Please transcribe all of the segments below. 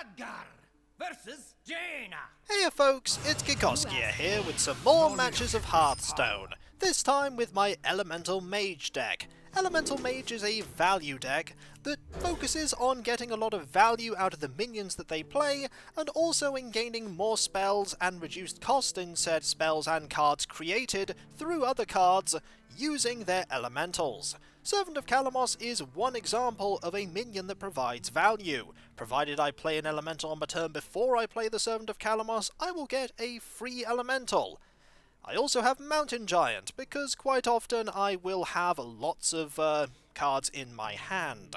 Khadgar versus Jaina. Hey folks, it's Kikoskia here with some more matches of Hearthstone, this time with my Elemental Mage deck. Elemental Mage is a value deck that focuses on getting a lot of value out of the minions that they play, and also in gaining more spells and reduced cost in said spells and cards created through other cards using their elementals. Servant of Kalamos is one example of a minion that provides value. Provided I play an elemental on my turn before I play the Servant of Kalamos, I will get a free elemental. I also have Mountain Giant, because quite often I will have lots of cards in my hand.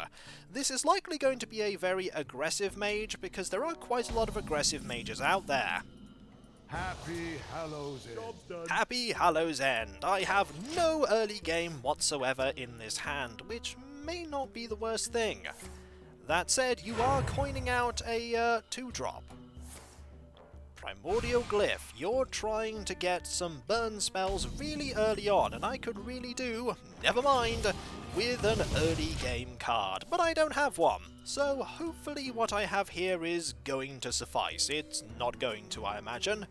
This is likely going to be a very aggressive mage, because there are quite a lot of aggressive mages out there. Happy Hallows End. Happy Hallows End. I have no early game whatsoever in this hand, which may not be the worst thing. That said, you are coining out a 2-drop. Primordial Glyph. You're trying to get some burn spells really early on, and I could really do, never mind, with an early game card. But I don't have one, so hopefully what I have here is going to suffice. It's not going to, I imagine.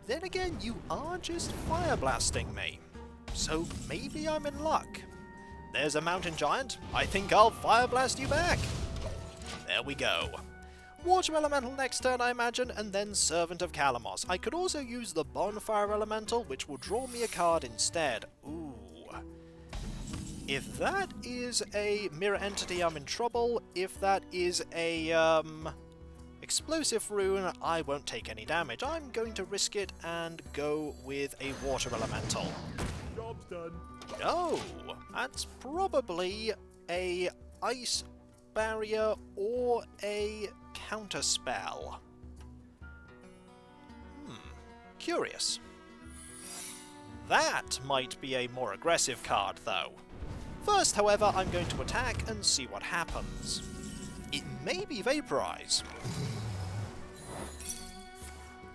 Then again, you are just fire blasting me, so maybe I'm in luck. There's a Mountain Giant. I think I'll fire blast you back. There we go. Water Elemental next turn, I imagine, and then Servant of Kalamos. I could also use the Bonfire Elemental, which will draw me a card instead. Ooh. If that is a Mirror Entity, I'm in trouble. If that is a, Explosive Rune, I won't take any damage. I'm going to risk it and go with a Water Elemental. Job's done. No! That's probably a Ice Barrier or a Counterspell. Curious. That might be a more aggressive card, though. First, however, I'm going to attack and see what happens. It may be Vaporize.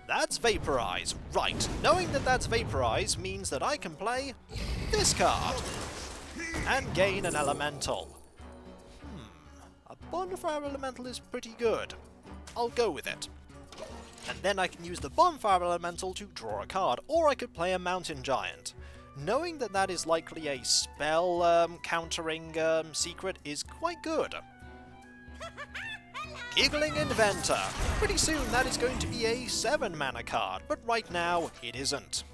That's Vaporize. Right, knowing that that's Vaporize means that I can play this card and gain an Elemental. A Bonfire Elemental is pretty good. I'll go with it. And then I can use the Bonfire Elemental to draw a card, or I could play a Mountain Giant. Knowing that that is likely a spell countering secret is quite good. Giggling Inventor. Pretty soon that is going to be a 7-mana card, but right now it isn't.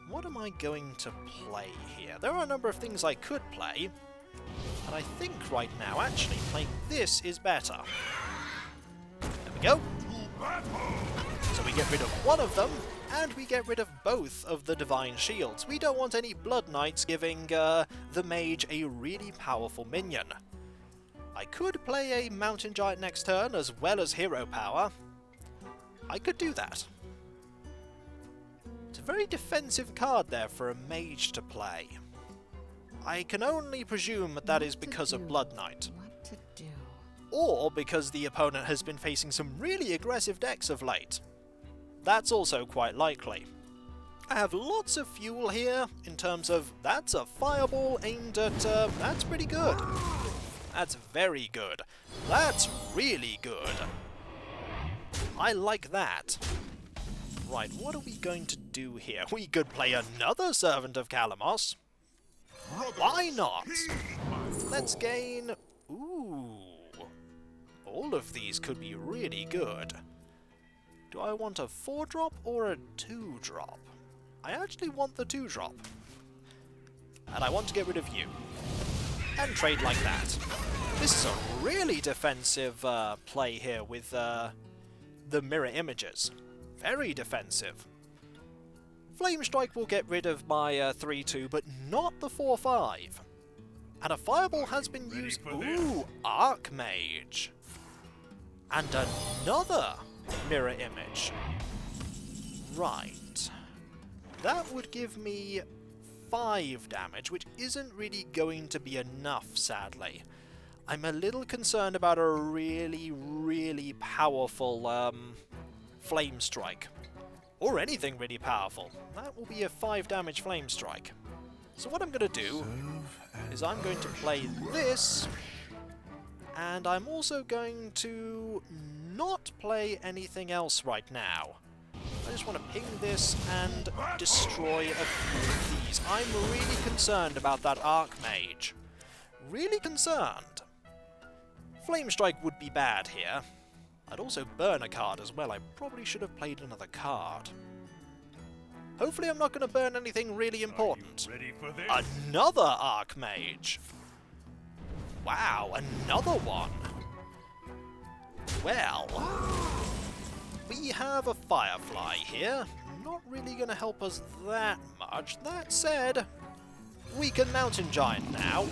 What am I going to play here? There are a number of things I could play, and I think right now actually playing this is better. There we go. So we get rid of one of them, and we get rid of both of the Divine Shields. We don't want any Blood Knights giving the mage a really powerful minion. I could play a Mountain Giant next turn as well as Hero Power. I could do that. It's a very defensive card there for a mage to play. I can only presume that that is because of Blood Knight. What to do? Or because the opponent has been facing some really aggressive decks of late. That's also quite likely. I have lots of fuel here in terms of that's a fireball aimed at... that's pretty good. That's very good. That's really good. I like that. Right, what are we going to do here? We could play another Servant of Kalamos. Why not? Let's gain... Ooh. All of these could be really good. Do I want a 4-drop or a 2-drop? I actually want the 2-drop. And I want to get rid of you. And trade like that. This is a really defensive play here with the mirror images. Very defensive. Flame Strike will get rid of my 3-2, but not the 4-5. And a Fireball has been used. Ooh, Archmage. And another mirror image. Right. That would give me 5 damage, which isn't really going to be enough, sadly. I'm a little concerned about a really, really powerful Flame Strike. Or anything really powerful. That will be a 5 damage Flame Strike. So what I'm going to do is I'm going to play this And I'm also going to not play anything else right now. I just want to ping this and destroy a few of these. I'm really concerned about that Archmage. Really concerned. Flame Strike would be bad here. I'd also burn a card as well. I probably should have played another card. Hopefully I'm not going to burn anything really important. Ready for this? Another Archmage! Wow, another one! Well, we have a Firefly here. Not really going to help us that much. That said, we can Mountain Giant now,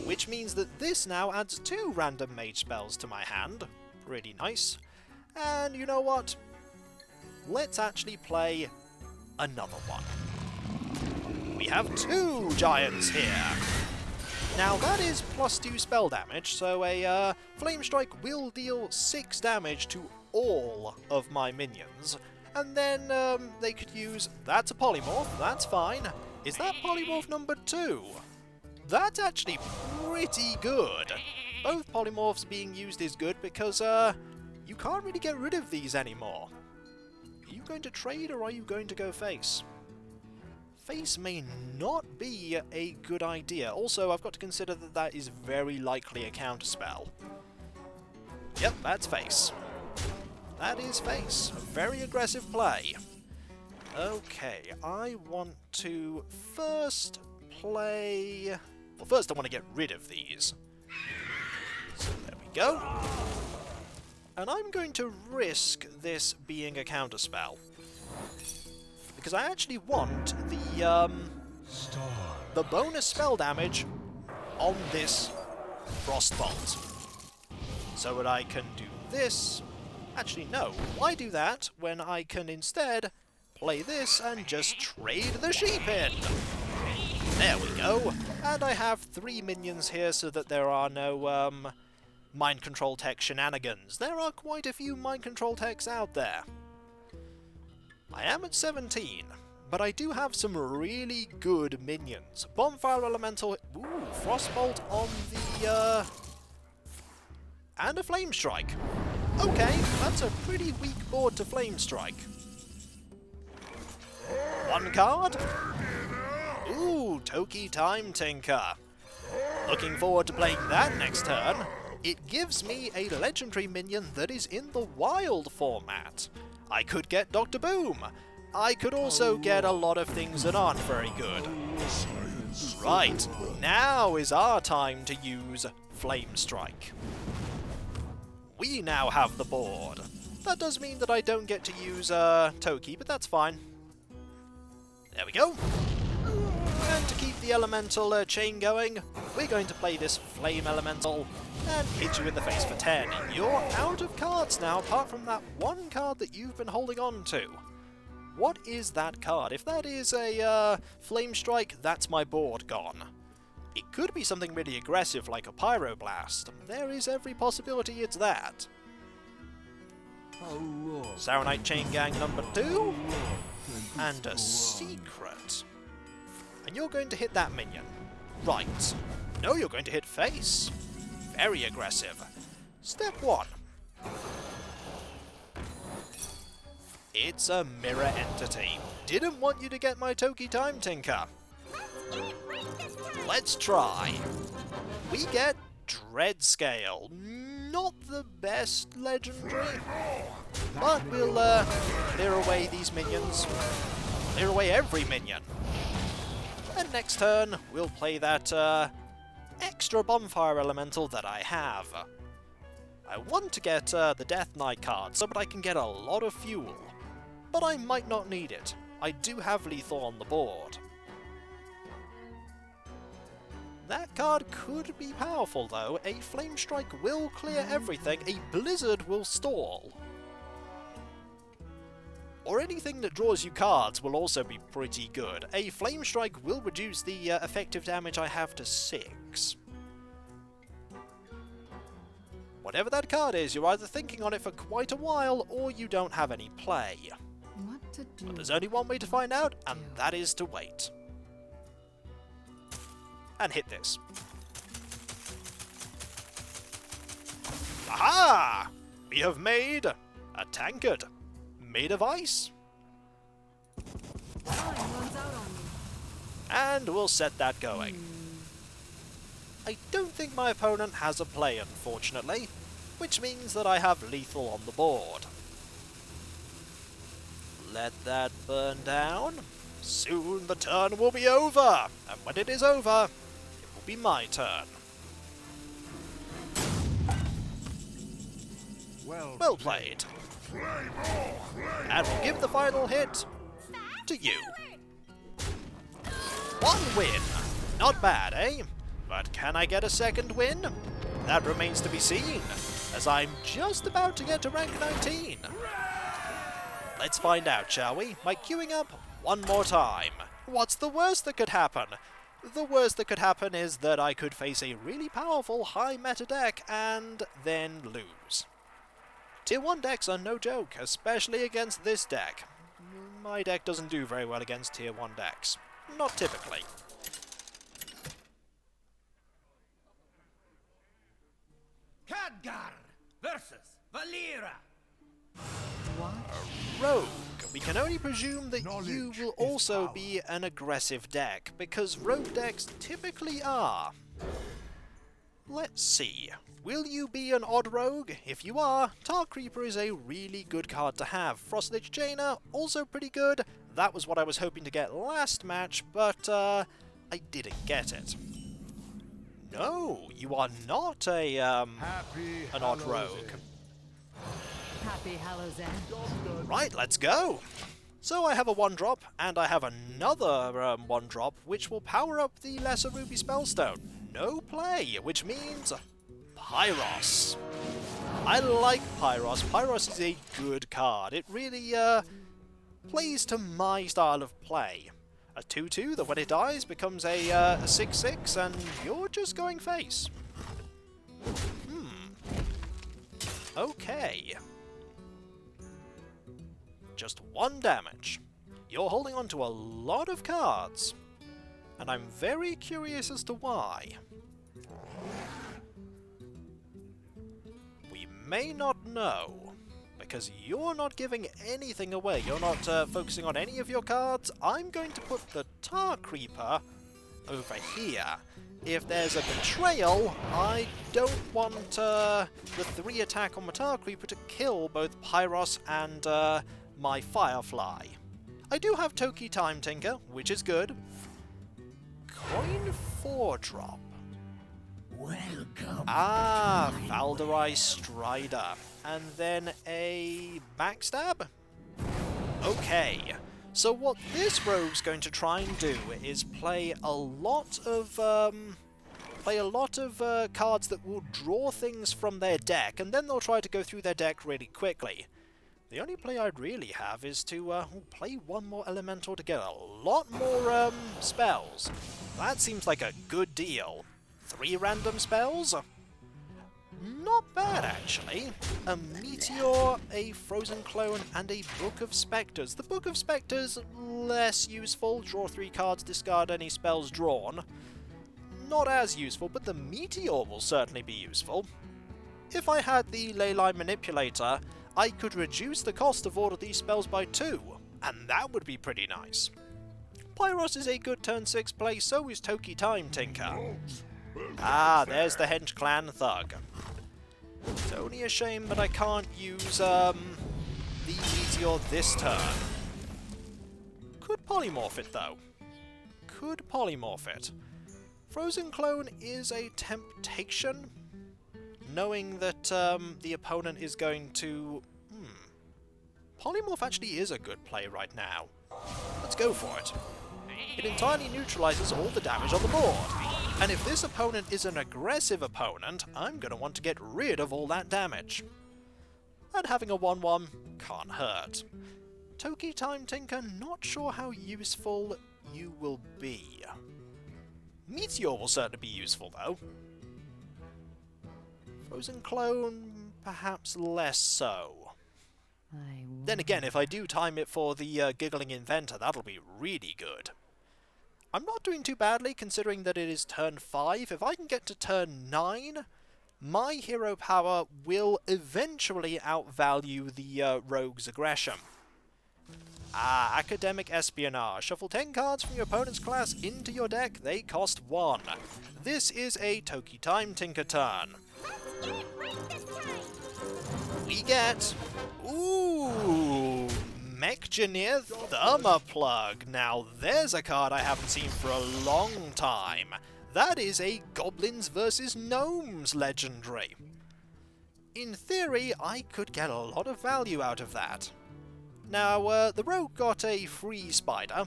which means that this now adds 2 random mage spells to my hand. Pretty nice. And you know what? Let's actually play another one. We have 2 giants here. Now that is +2 spell damage, so a Flame Strike will deal 6 damage to all of my minions. And then they could use... That's a polymorph, that's fine. Is that polymorph number 2? That's actually pretty good. Both polymorphs being used is good because you can't really get rid of these anymore. Are you going to trade or are you going to go face? Face may not be a good idea. Also, I've got to consider that that is very likely a counterspell. Yep, that's face. That is face. A very aggressive play. Okay, I want to first play... Well, first I want to get rid of these. So there we go. And I'm going to risk this being a counterspell. Because I actually want the bonus spell damage on this Frostbolt. So that I can do this... Actually, no. Why do that when I can instead play this and just trade the sheep in? There we go. And I have 3 minions here so that there are no mind control tech shenanigans. There are quite a few mind control techs out there. I am at 17, but I do have some really good minions. Bonfire Elemental... Ooh, Frostbolt on the... And a Flame Strike. Okay, that's a pretty weak board to Flame Strike. 1 card. Ooh, Toki Time Tinker. Looking forward to playing that next turn. It gives me a legendary minion that is in the wild format. I could get Dr. Boom. I could also get a lot of things that aren't very good. Right, now is our time to use Flame Strike. We now have the board. That does mean that I don't get to use Toki, but that's fine. There we go. And to keep the elemental chain going, we're going to play this Flame Elemental and hit you in the face for 10. You're out of cards now, apart from that 1 card that you've been holding on to. What is that card? If that is a Flame Strike, that's my board gone. It could be something really aggressive like a Pyroblast. There is every possibility it's that. Saronite Chain Gang number 2. And a secret. And you're going to hit that minion. Right. No, you're going to hit face. Very aggressive. Step 1. It's a mirror entity. Didn't want you to get my Toki Time Tinker. Let's try. We get Dreadscale. Not the best legendary, but we'll clear away these minions. Clear away every minion. And next turn, we'll play that extra Bonfire Elemental that I have. I want to get the Death Knight card so that I can get a lot of fuel, but I might not need it. I do have lethal on the board. That card could be powerful though. A Flame Strike will clear everything, a Blizzard will stall. Or anything that draws you cards will also be pretty good. A Flame Strike will reduce the effective damage I have to 6. Whatever that card is, you're either thinking on it for quite a while, or you don't have any play. What to do? But there's only one way to find out, and that is to wait. And hit this. Aha! We have made a tankard made of ice. Time runs out on me. And we'll set that going. I don't think my opponent has a play, unfortunately, which means that I have lethal on the board. Let that burn down. Soon the turn will be over, and when it is over, it will be my turn. Well played. And we'll give the final hit to you. One win! Not bad, eh? But can I get a second win? That remains to be seen, as I'm just about to get to rank 19. Let's find out, shall we? By queuing up one more time. What's the worst that could happen? The worst that could happen is that I could face a really powerful high meta deck and then lose. Tier 1 decks are no joke, especially against this deck. My deck doesn't do very well against Tier 1 decks. Not typically. Khadgar versus Valera. Rogue. We can only presume that you Knowledge will is also power. be an aggressive deck, because rogue decks typically are. Let's see. Will you be an odd rogue? If you are, Tar Creeper is a really good card to have. Frosted Jaina, also pretty good. That was what I was hoping to get last match, but I didn't get it. No, you are not a Happy an odd Hallows rogue. End. Happy Hallows End. Job's done. Right, let's go! So I have a 1-drop, and I have another 1-drop, which will power up the Lesser Ruby Spellstone. No play, which means Pyros. I like Pyros. Pyros is a good card. It really plays to my style of play. A 2-2 that when it dies becomes a 6-6, and you're just going face. Okay. Just 1 damage. You're holding on to a lot of cards, and I'm very curious as to why. We may not know, because you're not giving anything away. You're not focusing on any of your cards. I'm going to put the Tar Creeper over here. If there's a betrayal, I don't want the 3 attack on my Tar Creeper to kill both Pyros and my Firefly. I do have Toki Time Tinker, which is good. Coin 4-drop. Welcome. Ah, Valderai Strider. And then a backstab? Okay. So what this rogue's going to try and do is play a lot of cards that will draw things from their deck, and then they'll try to go through their deck really quickly. The only play I'd really have is to play 1 more elemental to get a lot more spells. That seems like a good deal. 3 random spells? Not bad, actually. A Meteor, a Frozen Clone, and a Book of Spectres. The Book of Spectres, less useful. Draw 3 cards, discard any spells drawn. Not as useful, but the Meteor will certainly be useful. If I had the Leyline Manipulator, I could reduce the cost of all of these spells by 2, and that would be pretty nice. Pyros is a good turn 6 play, so is Toki Time Tinker. Ah, there's the Hench Clan Thug. It's only a shame that I can't use the Meteor this turn. Could polymorph it, though. Could polymorph it. Frozen Clone is a temptation, knowing that the opponent is going to... Polymorph actually is a good play right now. Let's go for it. It entirely neutralizes all the damage on the board. And if this opponent is an aggressive opponent, I'm going to want to get rid of all that damage. And having a 1-1 can't hurt. Toki Time Tinker, not sure how useful you will be. Meteor will certainly be useful, though. Frozen Clone, perhaps less so. Then again, if I do time it for the Giggling Inventor, that'll be really good. I'm not doing too badly, considering that it is turn 5. If I can get to turn 9, my hero power will eventually outvalue the rogue's aggression. Academic Espionage. Shuffle 10 cards from your opponent's class into your deck. They cost 1. This is a Toki Time Tinker turn. Let's get it right this time. We get... Ooh! Mechgineer Thermoplug. Now there's a card I haven't seen for a long time. That is a Goblins vs Gnomes legendary. In theory, I could get a lot of value out of that. Now, the rogue got a free spider.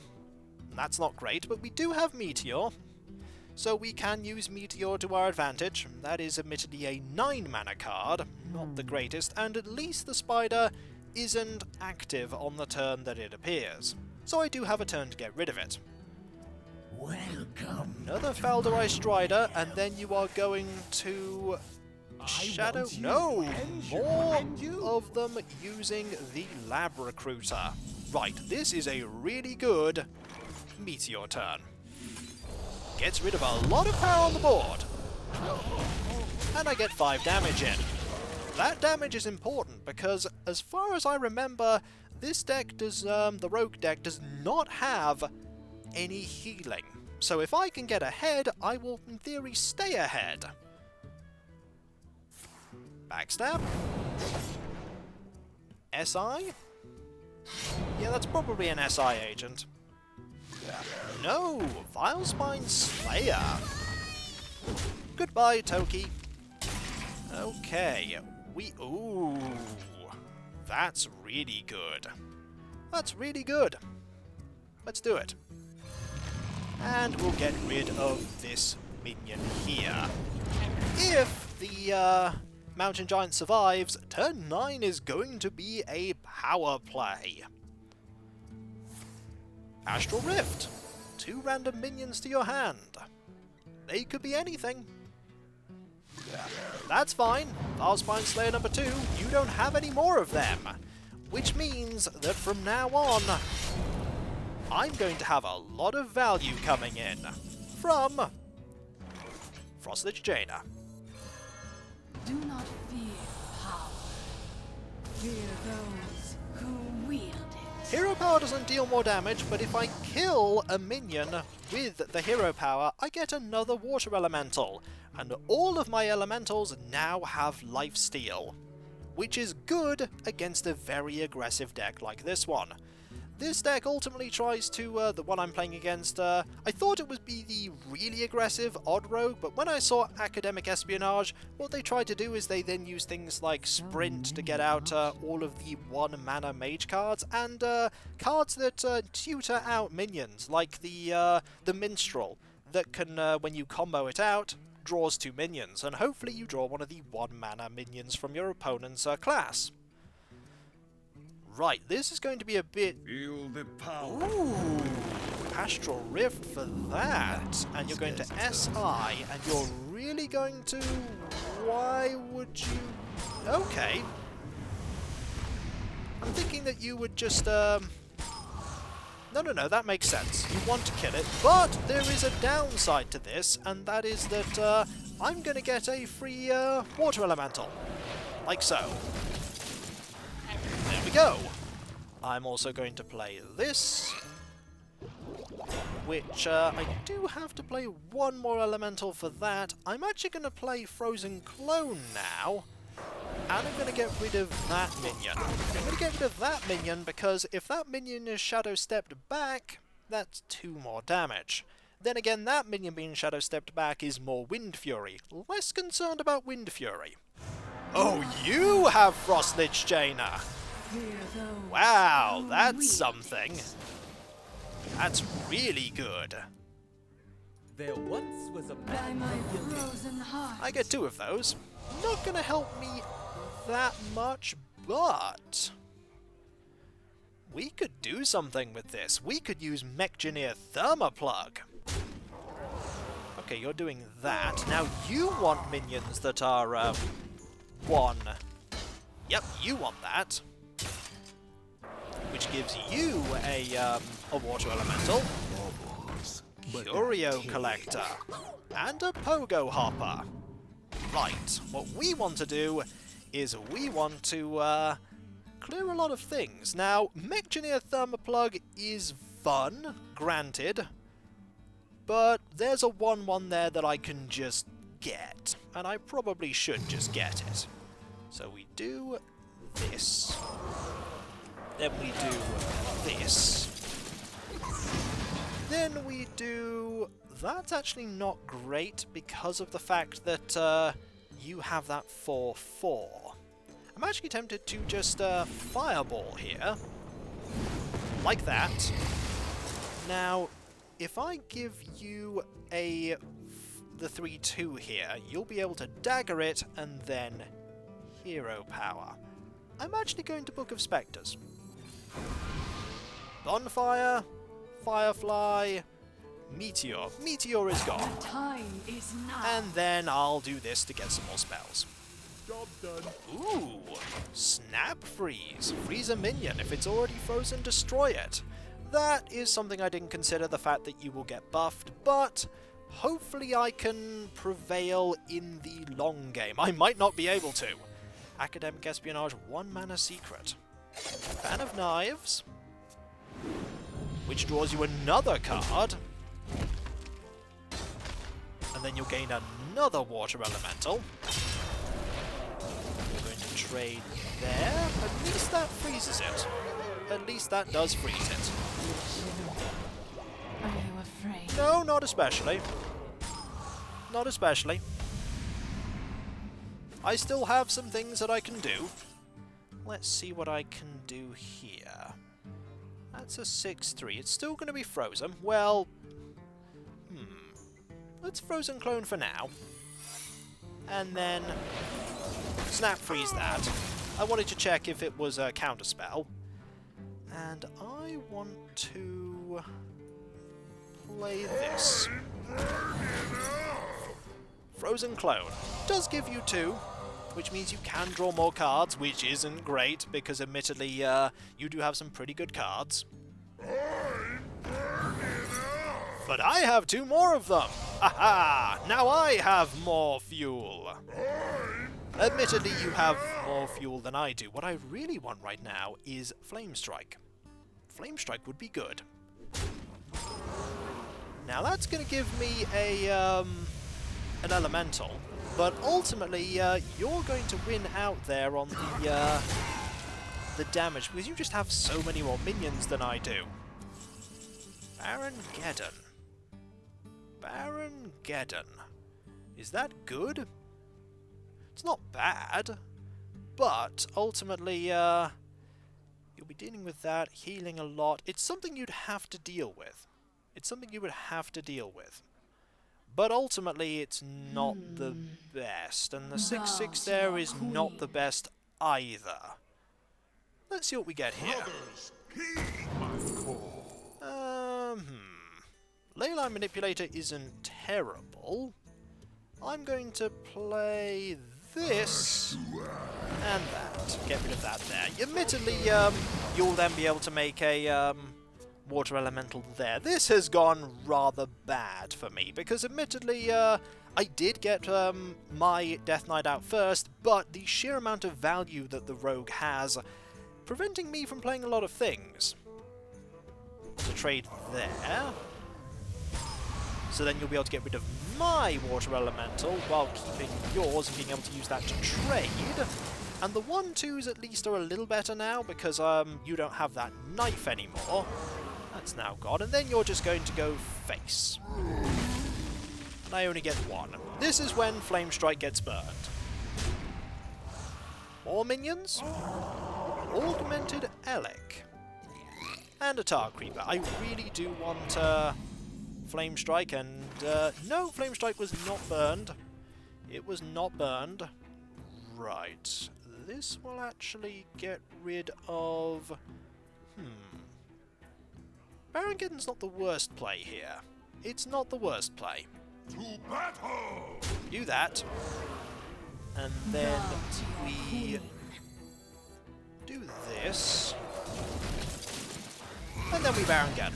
That's not great, but we do have Meteor. So we can use Meteor to our advantage. That is admittedly a 9-mana card, not the greatest, and at least the spider isn't active on the turn that it appears. So I do have a turn to get rid of it. Welcome. Another Falderai Strider, and then you are going to... Shadow? No! More of them using the Lab Recruiter. Right, this is a really good Meteor turn. Gets rid of a lot of power on the board. And I get 5 damage in. That damage is important because, as far as I remember, this deck does, the Rogue deck does not have any healing. So if I can get ahead, I will in theory stay ahead. Backstab. SI? Yeah, that's probably an SI agent. No! Vilespine Slayer! Goodbye, Toki. Okay, ooh! That's really good. That's really good. Let's do it. And we'll get rid of this minion here. If the, Mountain Giant survives, turn 9 is going to be a power play. Astral Rift. 2 random minions to your hand. They could be anything. That's fine. Vilespine Slayer number 2, you don't have any more of them. Which means that from now on, I'm going to have a lot of value coming in from Frostlich Jaina. Do not fear power. Fear those who wield it. Hero power doesn't deal more damage, but if I kill a minion with the hero power, I get another water elemental. And all of my elementals now have lifesteal, which is good against a very aggressive deck like this one. This deck ultimately tries to, the one I'm playing against, I thought it would be the really aggressive Odd Rogue, but when I saw Academic Espionage, what they tried to do is they then use things like Sprint to get out all of the 1-mana mage cards, and cards that tutor out minions, like the Minstrel, that can, when you combo it out, draws 2 minions, and hopefully you draw one of the 1-mana minions from your opponent's class. Right, this is going to be a bit... Feel the power. Ooh! Astral Rift for that! And you're going to SI, and you're really going to... Why would you... Okay. I'm thinking that you would just, No, that makes sense. You want to kill it, but there is a downside to this, and that is that, I'm gonna get a free, water elemental. Like so. There we go. I'm also going to play this, which I do have to play one more elemental for that. I'm actually going to play Frozen Clone now, and I'm going to get rid of that minion. I'm going to get rid of that minion because if that minion is Shadow Stepped back, that's 2 more damage. Then again, that minion being Shadow Stepped back is more Wind Fury. Less concerned about Wind Fury. Oh, you have Frostlich Jaina! Wow, that's something. That's really good. There once was a By man my named frozen heart. I get 2 of those. Not gonna help me that much, but... we could do something with this. We could use Mechgineer Thermoplug. Okay, you're doing that. Now you want minions that are, 1. Yep, you want that. Which gives you a water elemental, Curio Collector, and a Pogo Hopper. Right, what we want to do is we want to clear a lot of things. Now, Mechanier Thermoplug is fun, granted, but there's a 1/1 there that I can just get, and I probably should just get it. So we do this. Then we do this. Then we do... That's actually not great because of the fact that you have that 4/4. I'm actually tempted to just fireball here. Like that. Now, if I give you the 3/2 here, you'll be able to dagger it and then hero power. I'm actually going to Book of Spectres. Bonfire, Firefly, Meteor. Meteor is gone. The time is now. And then I'll do this to get some more spells. Job done. Ooh, Snap Freeze. Freeze a minion. If it's already frozen, destroy it. That is something I didn't consider, the fact that you will get buffed, but hopefully I can prevail in the long game. I might not be able to. Academic Espionage, 1 mana secret. Fan of Knives, which draws you another card. And then you'll gain another Water Elemental. You're going to trade there. At least that freezes it. At least that does freeze it. Are you afraid? No, not especially. Not especially. I still have some things that I can do. Let's see what I can do here. That's a 6/3. It's still going to be frozen. Well, let's frozen clone for now. And then snap freeze that. I wanted to check if it was a counterspell. And I want to play this. Frozen Clone does give you 2, which means you can draw more cards, which isn't great, because admittedly you do have some pretty good cards. But I have 2 more of them! Aha! Now I have more fuel! Admittedly, you have more fuel than I do. What I really want right now is Flame Strike. Flame Strike would be good. Now that's going to give me an elemental, but ultimately you're going to win out there on the damage because you just have so many more minions than I do. Baron Geddon. Baron Geddon. Is that good? It's not bad, but ultimately you'll be dealing with that, healing a lot. It's something you'd have to deal with. It's something you would have to deal with. But ultimately, it's not the best, and the 6/6 there is not the best either. Let's see what we get here. Leyline Manipulator isn't terrible. I'm going to play this and that. Get rid of that there. Admittedly, you'll then be able to make a Water Elemental there. This has gone rather bad for me, because admittedly, I did get my Death Knight out first, but the sheer amount of value that the Rogue has, preventing me from playing a lot of things. So trade there. So then you'll be able to get rid of my Water Elemental while keeping yours and being able to use that to trade. And the 1/2s at least are a little better now, because you don't have that knife anymore. That's now gone, and then you're just going to go face. And I only get 1. This is when Flame Strike gets burned. More minions. Augmented Elec. And a Tar Creeper. I really do want Flame Strike, and no, Flame Strike was not burned. It was not burned. Right. This will actually get rid of... Baron Geddon's not the worst play here. It's not the worst play. To battle! Do that. And then we do this. And then we Baron Geddon.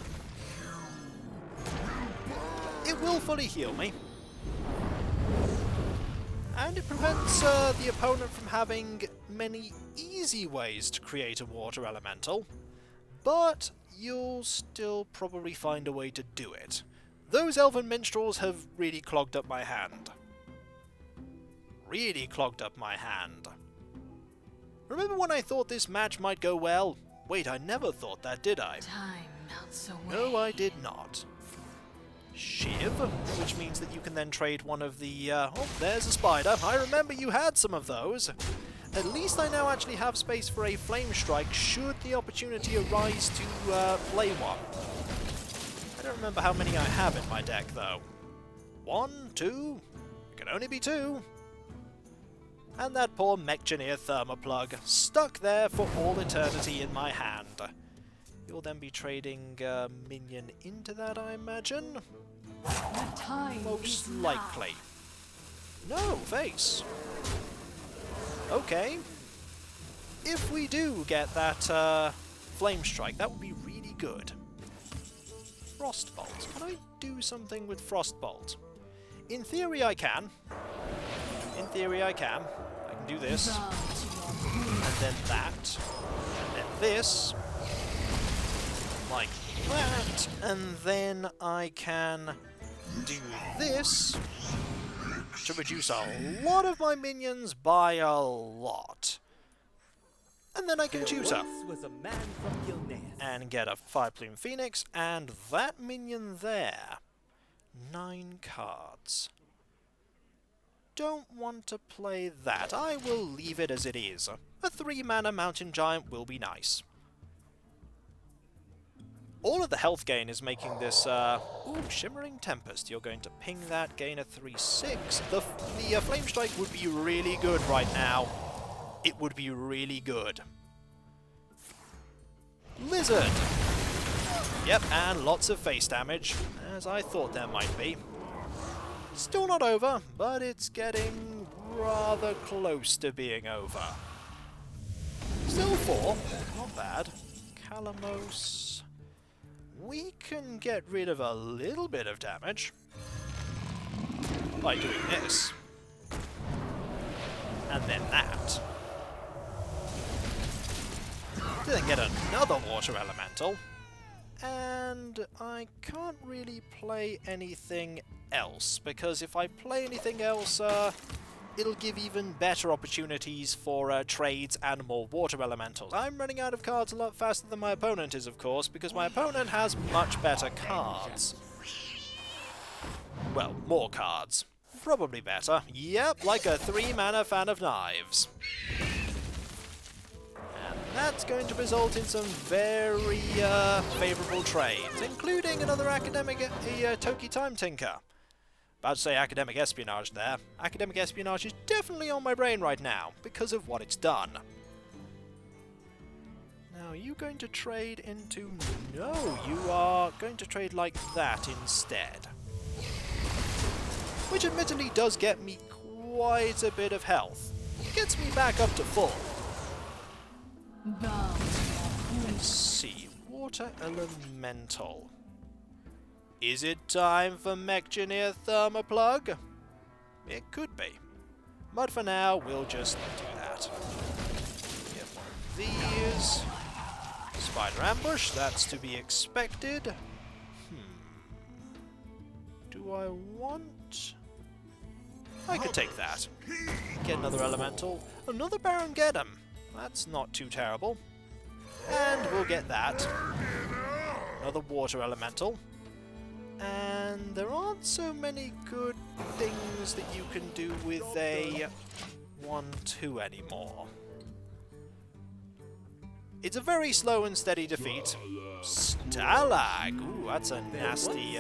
It will fully heal me. and it prevents the opponent from having many easy ways to create a water elemental, but you'll still probably find a way to do it. Those elven minstrels have really clogged up my hand. Really clogged up my hand. Remember when I thought this match might go well? Wait, I never thought that, did I? Time melts away. No, I did not. Shiv, which means that you can then trade one of the... oh, there's a spider. I remember you had some of those. At least I now actually have space for a flame strike should the opportunity arise to play one. I don't remember how many I have in my deck, though. 1, 2? It can only be 2. And that poor Mechgineer Thermoplug, stuck there for all eternity in my hand. You'll then be trading minion into that, I imagine? The time Most is likely. No, face. Okay. If we do get that flame strike, that would be really good. Frostbolt. Can I do something with Frostbolt? In theory I can. In theory I can. I can do this. And then that. And then this. Like that. And then I can do this to reduce a lot of my minions by a lot. And then I can tutor. Was a man from Gilneas. And get a Fireplume Phoenix, and that minion there. 9 cards. Don't want to play that. I will leave it as it is. A 3-mana Mountain Giant will be nice. All of the health gain is making this, ooh, Shimmering Tempest. You're going to ping that, gain a 3/6. The Flame Strike would be really good right now. It would be really good. Lizard! Yep, and lots of face damage, as I thought there might be. Still not over, but it's getting rather close to being over. Still 4, not bad. Calamos. We can get rid of a little bit of damage by doing this. And then that. Then get another water elemental. And I can't really play anything else, because if I play anything else, it'll give even better opportunities for trades and more water elementals. I'm running out of cards a lot faster than my opponent is, of course, because my opponent has much better cards. Well, more cards. Probably better. Yep, like a 3-mana Fan of Knives. And that's going to result in some very favourable trades, including another academic Toki Time Tinker. About to say Academic Espionage there. Academic Espionage is definitely on my brain right now, because of what it's done. Now, are you going to trade into... No, you are going to trade like that instead. Which admittedly does get me quite a bit of health. Gets me back up to full. Let's see. Water Elemental. Is it time for Mechgineer Thermoplug? It could be. But for now, we'll just do that. Get one of these. Spider Ambush, that's to be expected. Do I want... I could take that. Get another Elemental. Another Baron Geddon. That's not too terrible. And we'll get that. Another Water Elemental. And there aren't so many good things that you can do with a 1/2 anymore. It's a very slow and steady defeat. Stalag! Ooh, that's a nasty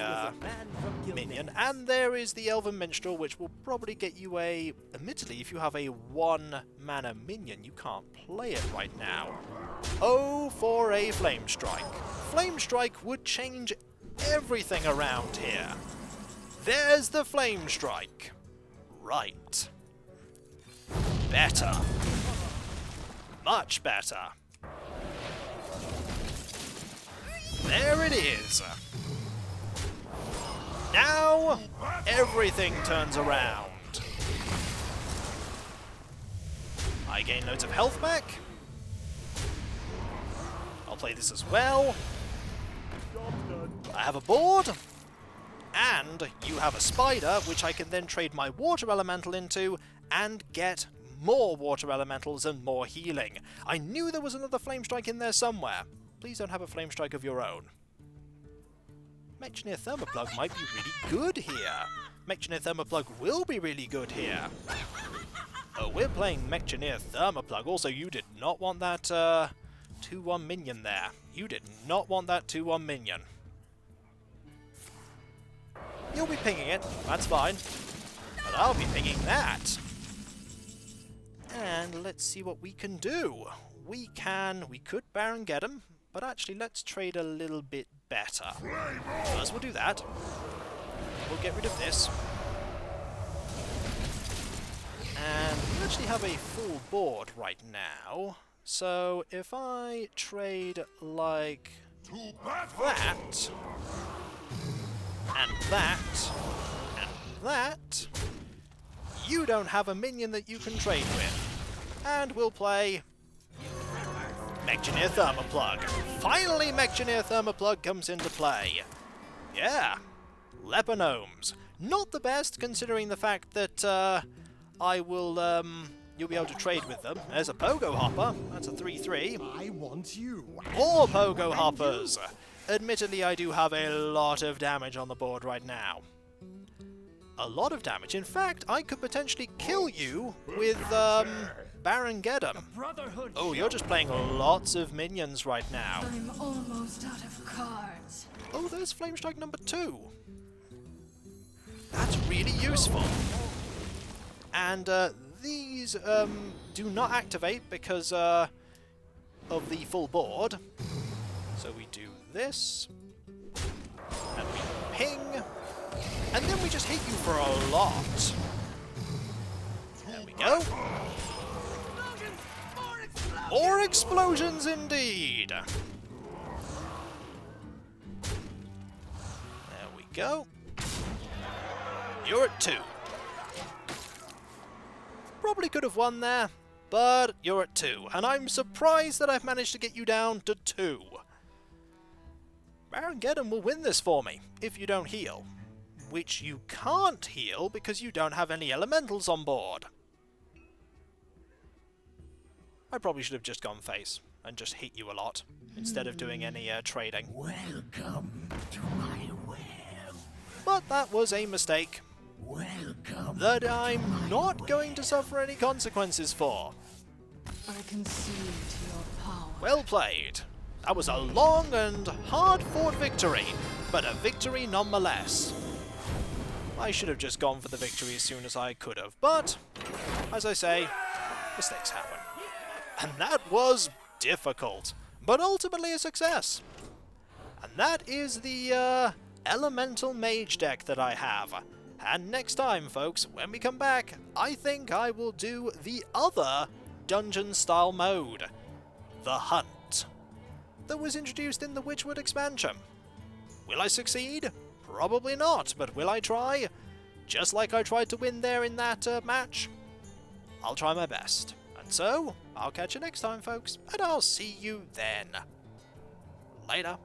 minion. And there is the Elven Minstrel, which will probably get you a... Admittedly, if you have a 1-mana minion, you can't play it right now. Oh, for a Flame Strike. Flame Strike would change everything around here. There's the Flame Strike. Right. Better. Much better. There it is. Now, everything turns around. I gain loads of health back. I'll play this as well. Job done. I have a board. And you have a spider, which I can then trade my water elemental into and get more water elementals and more healing. I knew there was another flame strike in there somewhere. Please don't have a flame strike of your own. Mechanier Thermoplug might be really good here. Mechanier Thermoplug will be really good here. Oh, we're playing Mechanier Thermoplug. Also, you did not want that 2-1 minion there. You did not want that 2-1 minion. You'll be pinging it, that's fine. But I'll be pinging that. And let's see what we can do. We could Baron get him, but actually let's trade a little bit better. First we'll do that. We'll get rid of this. And we actually have a full board right now. So if I trade like that, and that, and that, you don't have a minion that you can trade with. And we'll play Mechanier Thermoplug. Finally Mechanier Thermoplug comes into play. Yeah, Leper Gnomes. Not the best considering the fact that you'll be able to trade with them. There's a Pogo Hopper, that's a 3-3. I want you. More Pogo Hoppers! Admittedly, I do have a lot of damage on the board right now. A lot of damage. In fact, I could potentially kill you with, Baron Geddon. Oh, you're just playing lots of minions right now. I'm almost out of cards. Oh, there's Flame Strike number 2. That's really useful. And, these, do not activate because, of the full board. So we do this, and we ping, and then we just hit you for a lot. There we go. More explosions indeed. There we go. You're at 2. Probably could have won there, but you're at 2, and I'm surprised that I've managed to get you down to 2. Baron Geddon will win this for me, if you don't heal. Which you can't heal because you don't have any elementals on board. I probably should have just gone face and just hit you a lot, instead of doing any trading. Welcome to my web. But that was a mistake Welcome. that I'm not going to suffer any consequences for. I concede to your power. Well played. That was a long and hard-fought victory, but a victory nonetheless. I should have just gone for the victory as soon as I could have, but, as I say, mistakes happen. And that was difficult, but ultimately a success. And that is the, elemental mage deck that I have. And next time, folks, when we come back, I think I will do the other dungeon-style mode, the Hunt, that was introduced in the Witchwood expansion. Will I succeed? Probably not, but will I try? Just like I tried to win there in that match? I'll try my best. And so, I'll catch you next time, folks, and I'll see you then. Later.